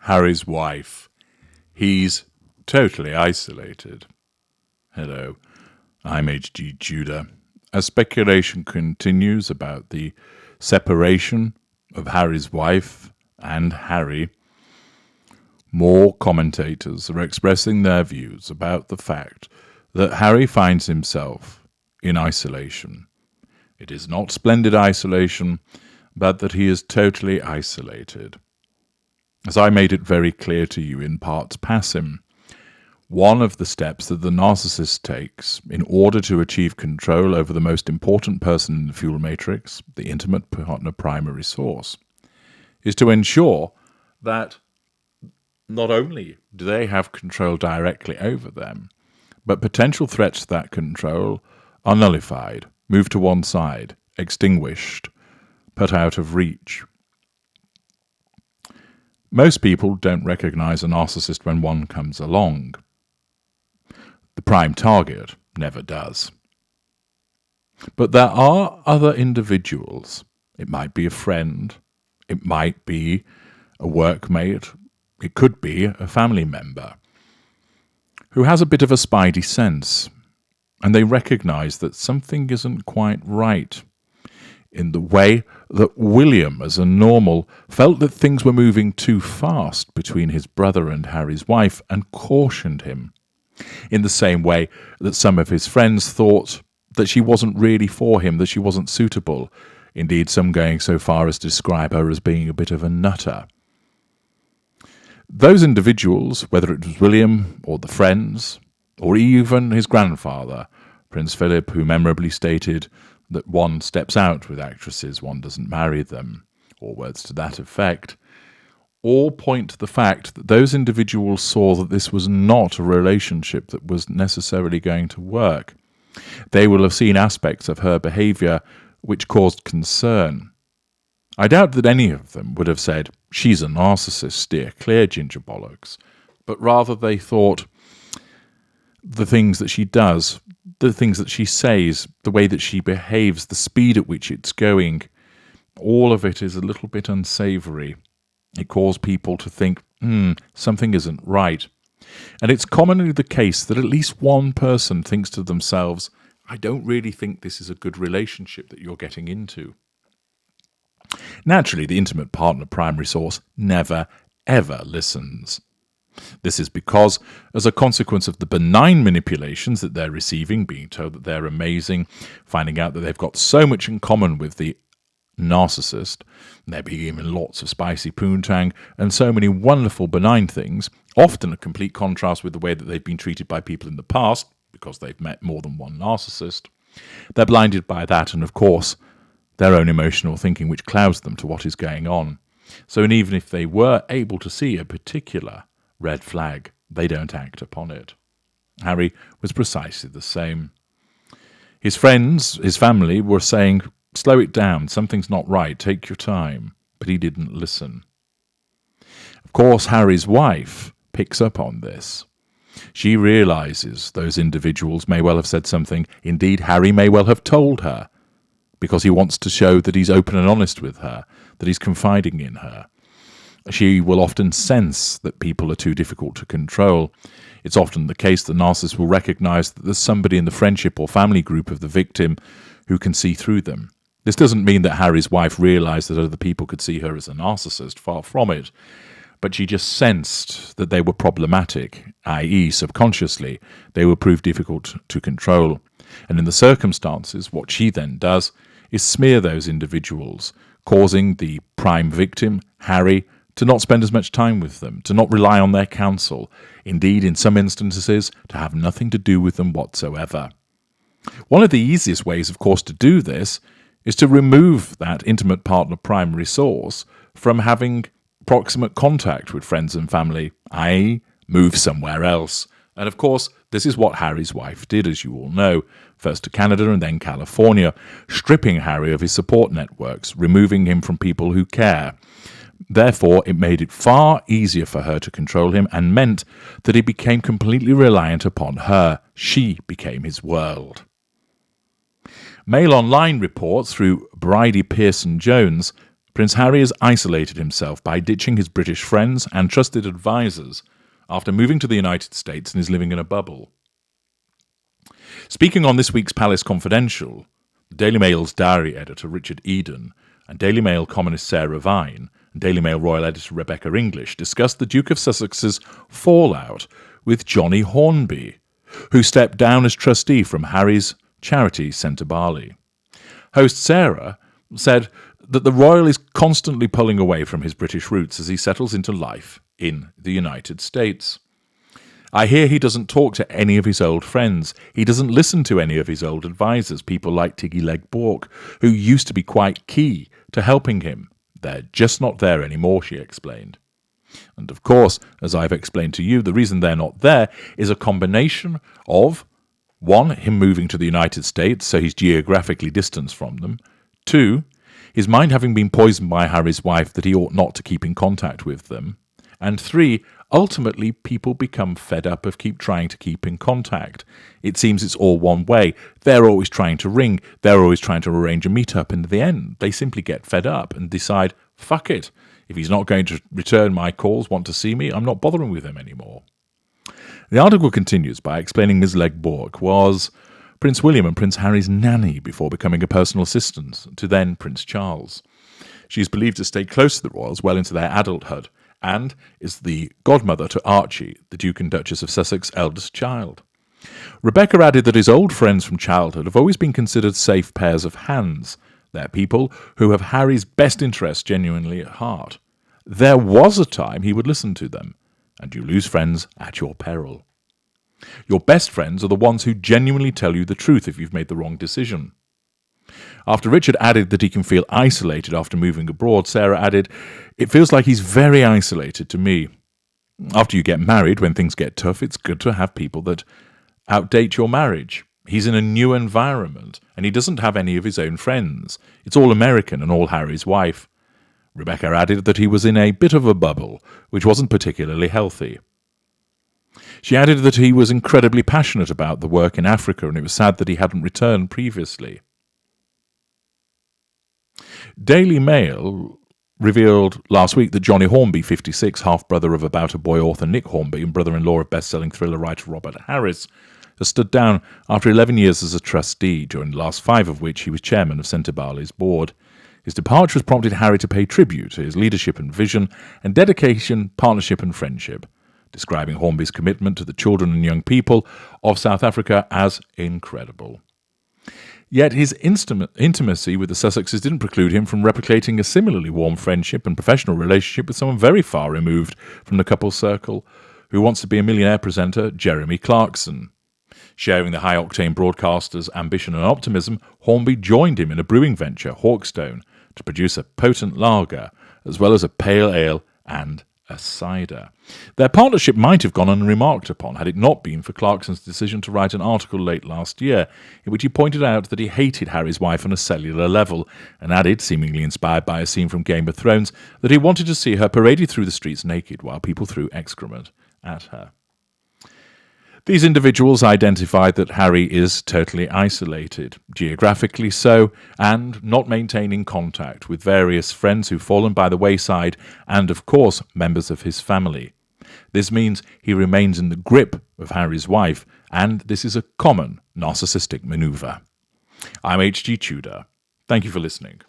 Harry's wife. He's totally isolated. Hello, I'm H.G. Judah. As speculation continues about the separation of Harry's wife and Harry, more commentators are expressing their views about the fact that Harry finds himself in isolation. It is not splendid isolation, but that he is totally isolated. As I made it very clear to you in parts passim, one of the steps that the narcissist takes in order to achieve control over the most important person in the fuel matrix, the intimate partner primary source, is to ensure that not only do they have control directly over them, but potential threats to that control are nullified, moved to one side, extinguished, put out of reach. Most people don't recognize a narcissist when one comes along. The prime target never does. But there are other individuals. It might be a friend. It might be a workmate. It could be a family member who has a bit of a spidey sense, and they recognize that something isn't quite right in the way that William, as a normal, felt that things were moving too fast between his brother and Harry's wife and cautioned him. In the same way that some of his friends thought that she wasn't really for him, that she wasn't suitable, indeed some going so far as to describe her as being a bit of a nutter. Those individuals, whether it was William or the friends, or even his grandfather, Prince Philip, who memorably stated that one steps out with actresses, one doesn't marry them, or words to that effect, all point to the fact that those individuals saw that this was not a relationship that was necessarily going to work. They will have seen aspects of her behaviour which caused concern. I doubt that any of them would have said, "She's a narcissist, steer clear, ginger bollocks," but rather they thought the things that she does, the things that she says, the way that she behaves, the speed at which it's going, all of it is a little bit unsavoury. It caused people to think, something isn't right. And it's commonly the case that at least one person thinks to themselves, I don't really think this is a good relationship that you're getting into. Naturally, the intimate partner primary source never, ever listens. This is because, as a consequence of the benign manipulations that they're receiving, being told that they're amazing, finding out that they've got so much in common with the narcissist, there being even lots of spicy poontang and so many wonderful benign things, often a complete contrast with the way that they've been treated by people in the past, because they've met more than one narcissist. They're blinded by that and, of course, their own emotional thinking, which clouds them to what is going on. So even if they were able to see a particular red flag, they don't act upon it. Harry was precisely the same. His friends, his family, were saying, slow it down, something's not right, take your time. But he didn't listen. Of course, Harry's wife picks up on this. She realizes those individuals may well have said something. Indeed, Harry may well have told her, because he wants to show that he's open and honest with her, that he's confiding in her. She will often sense that people are too difficult to control. It's often the case that narcissists will recognize that there's somebody in the friendship or family group of the victim who can see through them. This doesn't mean that Harry's wife realized that other people could see her as a narcissist, far from it, but she just sensed that they were problematic, i.e. subconsciously, they will prove difficult to control. And in the circumstances, what she then does is smear those individuals, causing the prime victim, Harry, to not spend as much time with them, to not rely on their counsel, indeed, in some instances, to have nothing to do with them whatsoever. One of the easiest ways, of course, to do this is to remove that intimate partner primary source from having proximate contact with friends and family, i.e. move somewhere else. And of course, this is what Harry's wife did, as you all know, first to Canada and then California, stripping Harry of his support networks, removing him from people who care. Therefore, it made it far easier for her to control him and meant that he became completely reliant upon her. She became his world. Mail Online reports through Bridie Pearson-Jones Prince Harry has isolated himself by ditching his British friends and trusted advisors after moving to the United States and is living in a bubble. Speaking on this week's Palace Confidential, the Daily Mail's diary editor Richard Eden and Daily Mail columnist Sarah Vine and Daily Mail royal editor Rebecca English discussed the Duke of Sussex's fallout with Johnny Hornby, who stepped down as trustee from Harry's charity Centre Barley. Host Sarah said that the royal is constantly pulling away from his British roots as he settles into life in the United States. I hear he doesn't talk to any of his old friends. He doesn't listen to any of his old advisors, people like Tiggy Leg Bork, who used to be quite key to helping him. They're just not there anymore, she explained. And of course, as I've explained to you, the reason they're not there is a combination of, 1, him moving to the United States, so he's geographically distanced from them. 2, his mind having been poisoned by Harry's wife that he ought not to keep in contact with them. And 3, ultimately people become fed up of trying to keep in contact. It seems it's all one way. They're always trying to ring. They're always trying to arrange a meet-up. And in the end, they simply get fed up and decide, fuck it. If he's not going to return my calls, want to see me, I'm not bothering with him anymore. The article continues by explaining Ms. Legborg was Prince William and Prince Harry's nanny before becoming a personal assistant to then Prince Charles. She is believed to stay close to the royals well into their adulthood and is the godmother to Archie, the Duke and Duchess of Sussex's eldest child. Rebecca added that his old friends from childhood have always been considered safe pairs of hands. They're people who have Harry's best interests genuinely at heart. There was a time he would listen to them, and you lose friends at your peril. Your best friends are the ones who genuinely tell you the truth if you've made the wrong decision. After Richard added that he can feel isolated after moving abroad, Sarah added, "It feels like he's very isolated to me. After you get married, when things get tough, it's good to have people that outdate your marriage. He's in a new environment, and he doesn't have any of his own friends. It's all American and all Harry's wife." Rebecca added that he was in a bit of a bubble, which wasn't particularly healthy. She added that he was incredibly passionate about the work in Africa, and it was sad that he hadn't returned previously. Daily Mail revealed last week that Johnny Hornby, 56, half-brother of About a Boy author Nick Hornby and brother-in-law of best-selling thriller writer Robert Harris, has stood down after 11 years as a trustee, during the last 5 of which he was chairman of Centre Barley's board. His departure has prompted Harry to pay tribute to his leadership and vision and dedication, partnership and friendship, describing Hornby's commitment to the children and young people of South Africa as incredible. Yet his intimacy with the Sussexes didn't preclude him from replicating a similarly warm friendship and professional relationship with someone very far removed from the couple's circle, who wants to be a millionaire presenter, Jeremy Clarkson. Sharing the high-octane broadcaster's ambition and optimism, Hornby joined him in a brewing venture, Hawkstone, to produce a potent lager, as well as a pale ale and a cider. Their partnership might have gone unremarked upon had it not been for Clarkson's decision to write an article late last year in which he pointed out that he hated Harry's wife on a cellular level and added, seemingly inspired by a scene from Game of Thrones, that he wanted to see her paraded through the streets naked while people threw excrement at her. These individuals identified that Harry is totally isolated, geographically so, and not maintaining contact with various friends who've fallen by the wayside and, of course, members of his family. This means he remains in the grip of Harry's wife, and this is a common narcissistic maneuver. I'm H.G. Tudor. Thank you for listening.